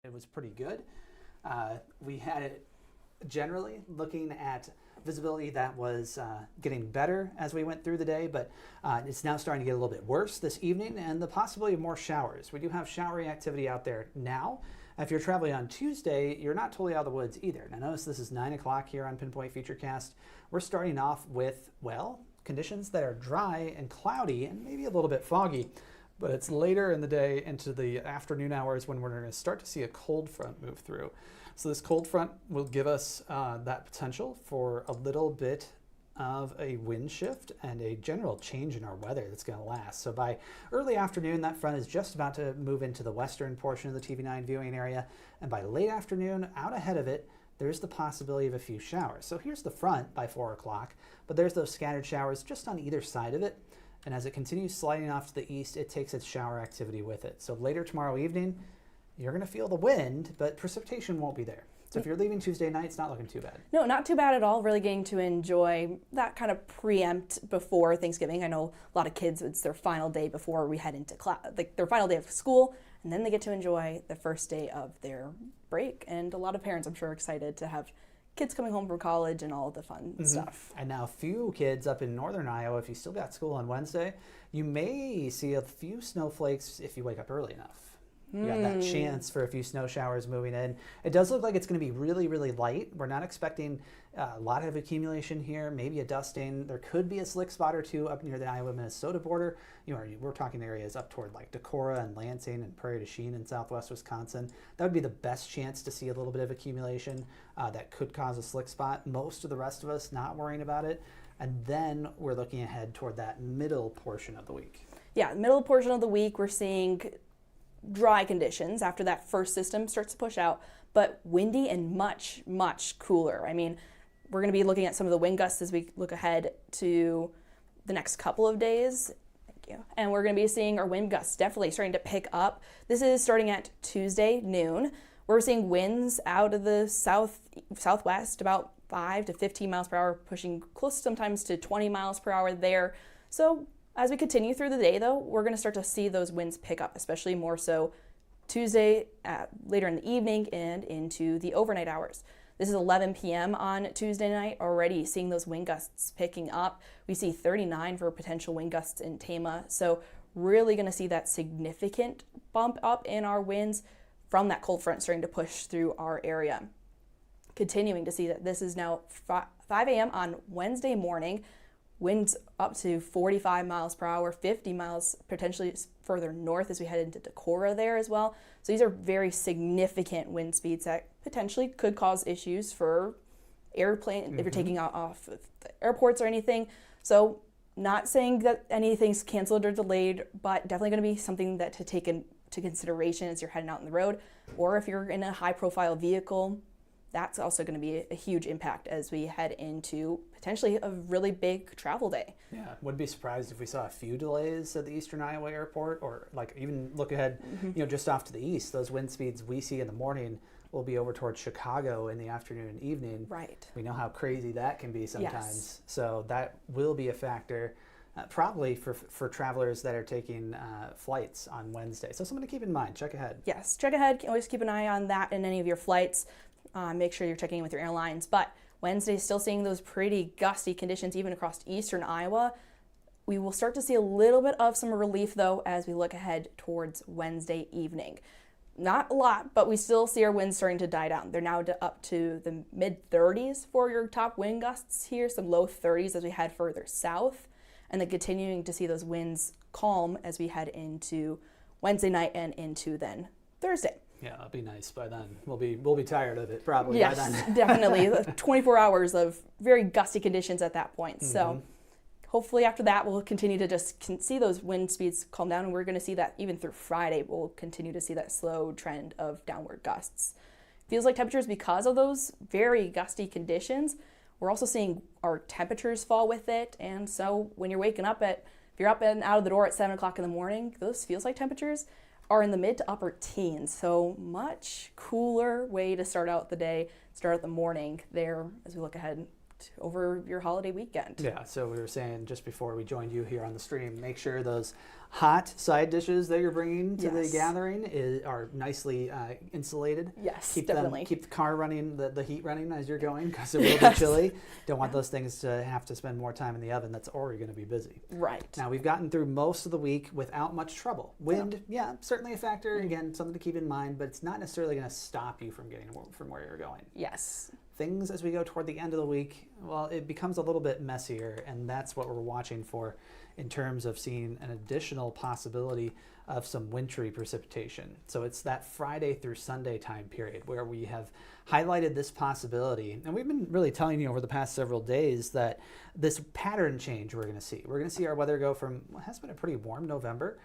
It was pretty good. We had it generally looking at visibility that was getting better as we went through the day, but it's now starting to get a little bit worse this evening, and the possibility of more showers. We do have showery activity out there now. If you're traveling on Tuesday, you're not totally out of the woods either. Now notice this is 9 o'clock here on Pinpoint Futurecast. We're starting off with, well, conditions that are dry and cloudy and maybe a little bit foggy, but it's later in the day into the afternoon hours when we're going to start to see a cold front move through. So this cold front will give us that potential for a little bit of a wind shift and a general change in our weather that's going to last. So by early afternoon, that front is just about to move into the western portion of the TV9 viewing area. And by late afternoon, out ahead of it, there's the possibility of a few showers. So here's the front by 4 o'clock, but there's those scattered showers just on either side of it. And as it continues sliding off to the east, it takes its shower activity with it. So later tomorrow evening, you're going to feel the wind, but precipitation won't be there. So if you're leaving Tuesday night, it's not looking too bad. No, not too bad at all. Really getting to enjoy that kind of preempt before Thanksgiving. I know a lot of kids, it's their final day before we head into class, like their final day of school, and then they get to enjoy the first day of their break. And a lot of parents, I'm sure, are excited to have kids coming home from college and all the fun stuff. And now a few kids up in northern Iowa, if you still got school on Wednesday, you may see a few snowflakes if you wake up early enough. You got that chance for a few snow showers moving in. It does look like it's going to be really, really light. We're not expecting a lot of accumulation here, maybe a dusting. There could be a slick spot or two up near the Iowa-Minnesota border. We're talking areas up toward like Decorah and Lansing and Prairie du Chien in southwest Wisconsin. That would be the best chance to see a little bit of accumulation that could cause a slick spot. Most of the rest of us not worrying about it. And then we're looking ahead toward that middle portion of the week. Yeah, middle portion of the week, we're seeing dry conditions after that first system starts to push out, but windy and much, much cooler. I mean, we're going to be looking at some of the wind gusts as we look ahead to the next couple of days. Thank you. And we're going to be seeing our wind gusts definitely starting to pick up. This is starting at Tuesday noon. We're seeing winds out of the southwest about 5 to 15 miles per hour, pushing close sometimes to 20 miles per hour there. So as we continue through the day, though, we're going to start to see those winds pick up, especially more so Tuesday later in the evening and into the overnight hours. This is 11 p.m. on Tuesday night, already seeing those wind gusts picking up. We see 39 for potential wind gusts in Tama, so really going to see that significant bump up in our winds from that cold front starting to push through our area. Continuing to see that this is now 5 a.m. on Wednesday morning. Winds up to 45 miles per hour, 50 miles potentially further north as we head into Decorah there as well. So these are very significant wind speeds that potentially could cause issues for airplane if you're taking off of the airports or anything. So not saying that anything's canceled or delayed, but definitely going to be something that to take into consideration as you're heading out on the road, or if you're in a high profile vehicle. That's also going to be a huge impact as we head into potentially a really big travel day. Yeah, wouldn't be surprised if we saw a few delays at the Eastern Iowa airport, or like even look ahead, just off to the east. Those wind speeds we see in the morning will be over towards Chicago in the afternoon and evening. Right. We know how crazy that can be sometimes. Yes. So that will be a factor. Probably for travelers that are taking flights on Wednesday. So something to keep in mind. Check ahead. Yes, check ahead. Always keep an eye on that in any of your flights. Make sure you're checking in with your airlines. But Wednesday, still seeing those pretty gusty conditions even across eastern Iowa. We will start to see a little bit of some relief, though, as we look ahead towards Wednesday evening. Not a lot, but we still see our winds starting to die down. They're now up to the mid-30s for your top wind gusts here, some low 30s as we head further south, and then continuing to see those winds calm as we head into Wednesday night and into then Thursday. Yeah, it'll be nice by then. We'll be tired of it probably by then. Definitely. 24 hours of very gusty conditions at that point. So hopefully after that we'll continue to just see those wind speeds calm down, and we're going to see that even through Friday. We'll continue to see that slow trend of downward gusts. Feels like temperatures, because of those very gusty conditions, we're also seeing our temperatures fall with it. And so when you're waking up if you're up and out of the door at 7 o'clock in the morning, those feels like temperatures are in the mid to upper teens. So much cooler way to start out the day, start out the morning there as we look ahead over your holiday weekend. Yeah, so we were saying just before we joined you here on the stream, make sure those hot side dishes that you're bringing to the gathering are nicely insulated. Yes, keep definitely. Keep the car running, the heat running as you're going, because it will be chilly. Don't want those things to have to spend more time in the oven that's already going to be busy. Right. Now, we've gotten through most of the week without much trouble. Wind, certainly a factor. Again, something to keep in mind, but it's not necessarily going to stop you from getting from where you're going. Yes. Things as we go toward the end of the week, well, it becomes a little bit messier, and that's what we're watching for in terms of seeing an additional possibility of some wintry precipitation. So it's that Friday through Sunday time period where we have highlighted this possibility, and we've been really telling you over the past several days that this pattern change we're going to see. We're going to see our weather go from what has been a pretty warm November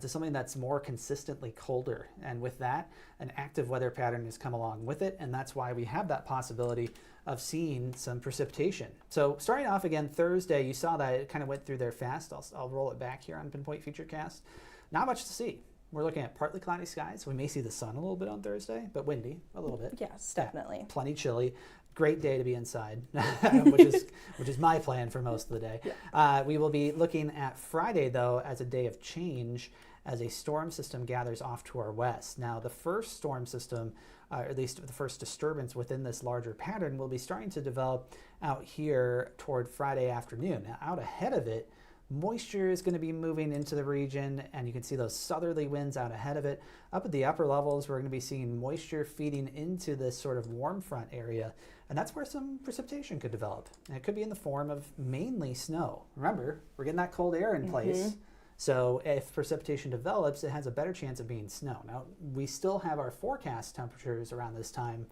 to something that's more consistently colder. And with that, an active weather pattern has come along with it, and that's why we have that possibility of seeing some precipitation. So starting off again Thursday, you saw that it kind of went through there fast. I'll roll it back here on Pinpoint Futurecast. Not much to see. We're looking at partly cloudy skies. We may see the sun a little bit on Thursday, but windy a little bit. Yes, definitely. Plenty chilly. Great day to be inside, which is my plan for most of the day. Yeah. We will be looking at Friday, though, as a day of change as a storm system gathers off to our west. Now, the first storm system, or at least the first disturbance within this larger pattern, will be starting to develop out here toward Friday afternoon. Now, out ahead of it, moisture is going to be moving into the region, and you can see those southerly winds out ahead of it. Up at the upper levels, we're going to be seeing moisture feeding into this sort of warm front area, and that's where some precipitation could develop. And it could be in the form of mainly snow. Remember, we're getting that cold air in place, so if precipitation develops, it has a better chance of being snow. Now, we still have our forecast temperatures around this time,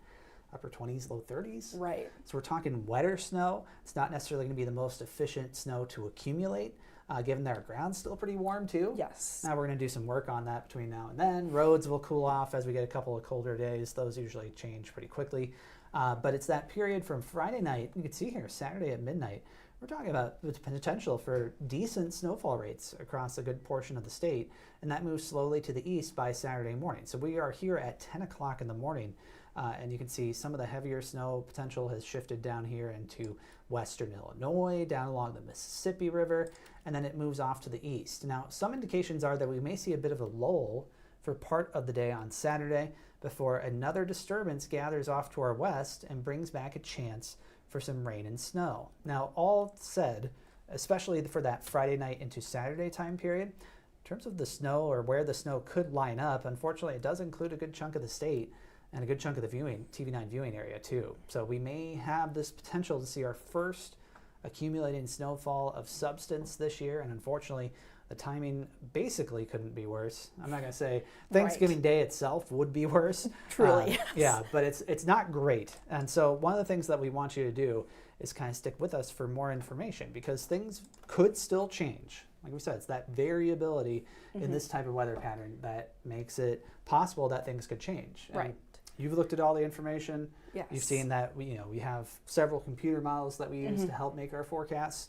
upper 20s, low 30s. Right. So we're talking wetter snow. It's not necessarily going to be the most efficient snow to accumulate, given that our ground's still pretty warm too. Yes. Now we're going to do some work on that between now and then. Roads will cool off as we get a couple of colder days. Those usually change pretty quickly. But it's that period from Friday night, you can see here, Saturday at midnight, we're talking about the potential for decent snowfall rates across a good portion of the state, and that moves slowly to the east by Saturday morning. So we are here at 10 o'clock in the morning, and you can see some of the heavier snow potential has shifted down here into western Illinois, down along the Mississippi River, and then it moves off to the east. Now, some indications are that we may see a bit of a lull for part of the day on Saturday before another disturbance gathers off to our west and brings back a chance for some rain and snow. Now, all said, especially for that Friday night into Saturday time period, in terms of the snow or where the snow could line up, unfortunately, it does include a good chunk of the state and a good chunk of the TV9 viewing area too. So we may have this potential to see our first accumulating snowfall of substance this year, and unfortunately, the timing basically couldn't be worse. I'm not going to say Thanksgiving Day itself would be worse. Truly, yes. Yeah, but it's not great. And so one of the things that we want you to do is kind of stick with us for more information, because things could still change. Like we said, it's that variability in this type of weather pattern that makes it possible that things could change. And right. You've looked at all the information. Yes. You've seen that we have several computer models that we use to help make our forecasts.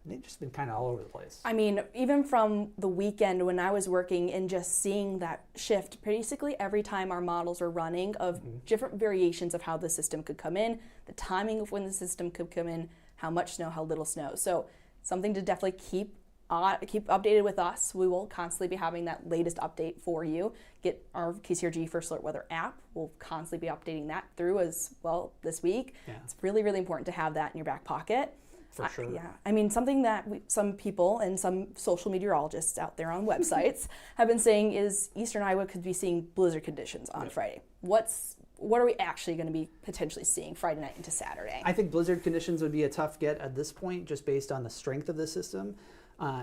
They've just been kind of all over the place. I mean, even from the weekend when I was working and just seeing that shift, basically every time our models were running of different variations of how the system could come in, the timing of when the system could come in, how much snow, how little snow. So something to definitely keep updated with us. We will constantly be having that latest update for you. Get our KCRG First Alert Weather app. We'll constantly be updating that through as well this week. Yeah. It's really, really important to have that in your back pocket. For sure. Yeah. I mean, something that some people and some social meteorologists out there on websites have been saying is Eastern Iowa could be seeing blizzard conditions on Friday. What are we actually going to be potentially seeing Friday night into Saturday? I think blizzard conditions would be a tough get at this point, just based on the strength of the system.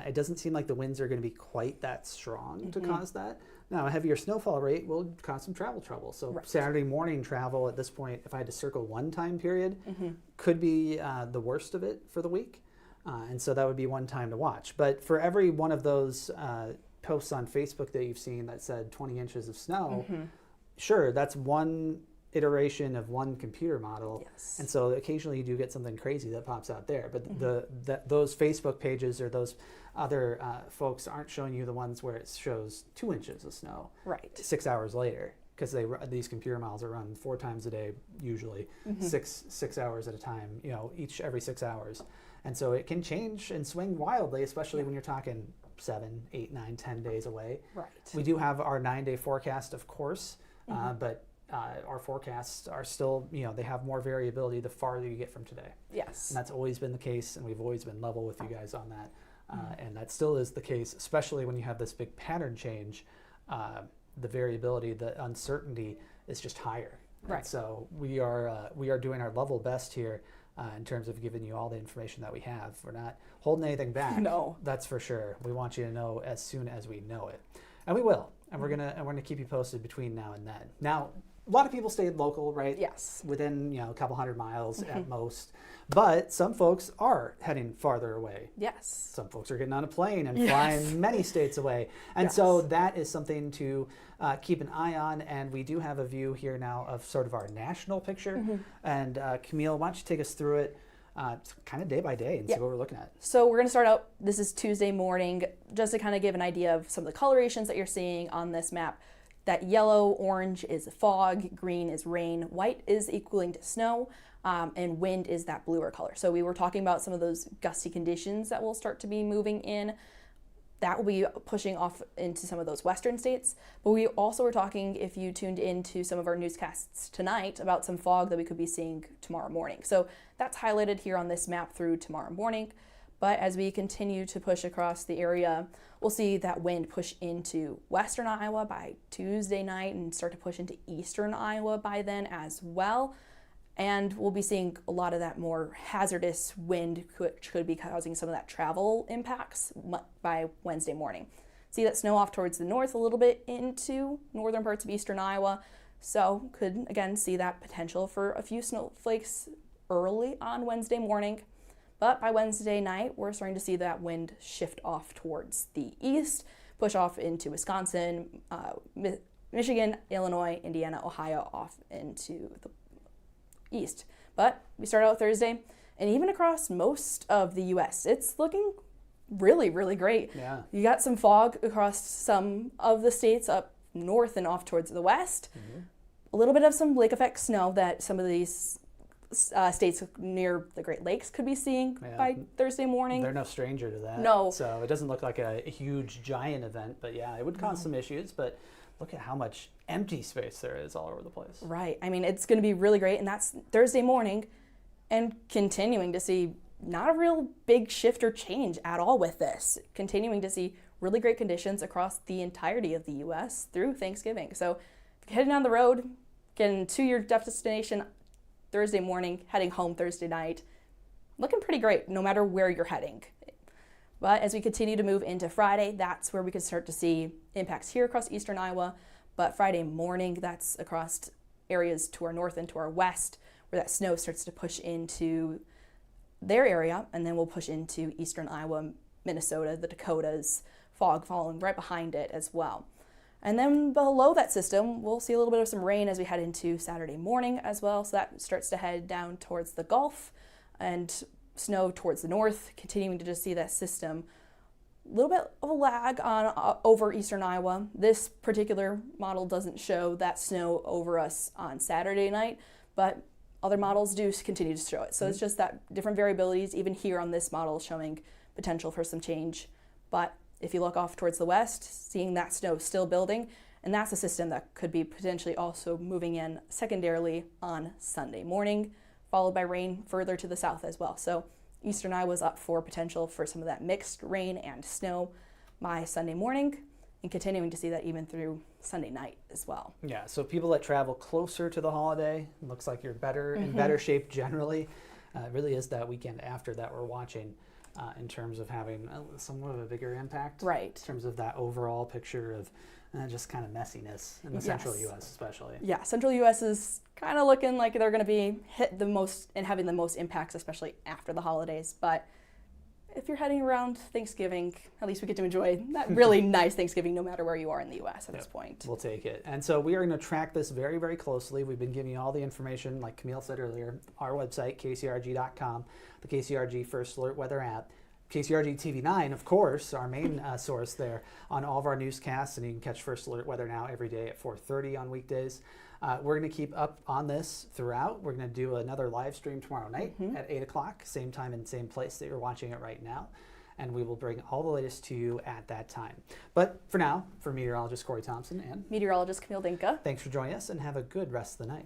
It doesn't seem like the winds are going to be quite that strong to cause that. Now, a heavier snowfall rate will cause some travel trouble. So Saturday morning travel at this point, if I had to circle one time period, could be the worst of it for the week. And so that would be one time to watch. But for every one of those posts on Facebook that you've seen that said 20 inches of snow, sure, that's one iteration of one computer model. Yes. And so occasionally you do get something crazy that pops out there. But those Facebook pages or those other folks aren't showing you the ones where it shows 2 inches of snow 6 hours later. because these computer models are run 4 times a day, usually 6 hours at a time, every 6 hours. And so it can change and swing wildly, especially when you're talking 7, 8, 9, 10 days away. Right. We do have our 9-day forecast, of course, but our forecasts are still, they have more variability the farther you get from today. Yes. And that's always been the case, and we've always been level with you guys on that. And that still is the case, especially when you have this big pattern change. The variability, the uncertainty is just higher. Right. And so we are doing our level best here in terms of giving you all the information that we have. We're not holding anything back. No. That's for sure. We want you to know as soon as we know it, and we will. And we're gonna keep you posted between now and then. Now, a lot of people stay local, right? Yes. Within a couple hundred miles at most. But some folks are heading farther away. Yes. Some folks are getting on a plane and flying many states away. And so that is something to keep an eye on. And we do have a view here now of sort of our national picture. And Camille, why don't you take us through it kind of day by day and see what we're looking at. So we're going to start out, this is Tuesday morning, just to kind of give an idea of some of the colorations that you're seeing on this map. That yellow, orange is fog, green is rain, white is equaling to snow, and wind is that bluer color. So we were talking about some of those gusty conditions that will start to be moving in. That will be pushing off into some of those western states. But we also were talking, if you tuned into some of our newscasts tonight, about some fog that we could be seeing tomorrow morning. So that's highlighted here on this map through tomorrow morning. But as we continue to push across the area, we'll see that wind push into western Iowa by Tuesday night and start to push into eastern Iowa by then as well. And we'll be seeing a lot of that more hazardous wind, which could be causing some of that travel impacts by Wednesday morning. See that snow off towards the north a little bit into northern parts of eastern Iowa. So could, again, see that potential for a few snowflakes early on Wednesday morning. But by Wednesday night, we're starting to see that wind shift off towards the east, push off into Wisconsin, Michigan, Illinois, Indiana, Ohio, off into the east. But we start out Thursday, and even across most of the U.S., it's looking really, really great. Yeah. You got some fog across some of the states up north and off towards the west. A little bit of some lake effect snow that some of these states near the Great Lakes could be seeing by Thursday morning. They're no stranger to that. No. So it doesn't look like a huge, giant event, but yeah, it would cause some issues. But look at how much empty space there is all over the place. Right. I mean, it's going to be really great, and that's Thursday morning, and continuing to see not a real big shift or change at all with this. Continuing to see really great conditions across the entirety of the U.S. through Thanksgiving. So if you're heading down the road, getting to your destination Thursday morning, heading home Thursday night, looking pretty great no matter where you're heading. But as we continue to move into Friday, that's where we can start to see impacts here across eastern Iowa. But Friday morning, that's across areas to our north and to our west, where that snow starts to push into their area, and then we'll push into eastern Iowa, Minnesota, the Dakotas, fog following right behind it as well. And then below that system, we'll see a little bit of some rain as we head into Saturday morning as well. So that starts to head down towards the Gulf and snow towards the north, continuing to just see that system. A little bit of a lag on over eastern Iowa. This particular model doesn't show that snow over us on Saturday night, but other models do continue to show it. So it's just that different variabilities, even here on this model, showing potential for some change. But if you look off towards the west, seeing that snow still building, and that's a system that could be potentially also moving in secondarily on Sunday morning, followed by rain further to the south as well. So eastern Iowa's up for potential for some of that mixed rain and snow by Sunday morning, and continuing to see that even through Sunday night as well. Yeah, so people that travel closer to the holiday, looks like you're better in better shape generally. It really is that weekend after that we're watching in terms of having somewhat of a bigger impact. Right. In terms of that overall picture of just kind of messiness in the central U.S. especially. Yeah, central U.S. is kind of looking like they're going to be hit the most and having the most impacts, especially after the holidays. But if you're heading around Thanksgiving, at least we get to enjoy that really nice Thanksgiving no matter where you are in the U.S. at this point. We'll take it. And so we are going to track this very, very closely. We've been giving you all the information, like Camille said earlier, our website, kcrg.com, the KCRG First Alert Weather app. KCRG TV9, of course, our main source there on all of our newscasts, and you can catch First Alert Weather Now every day at 4:30 on weekdays. We're going to keep up on this throughout. We're going to do another live stream tomorrow night at 8 o'clock, same time and same place that you're watching it right now. And we will bring all the latest to you at that time. But for now, for meteorologist Corey Thompson and Meteorologist Camille Dinka. thanks for joining us, and have a good rest of the night.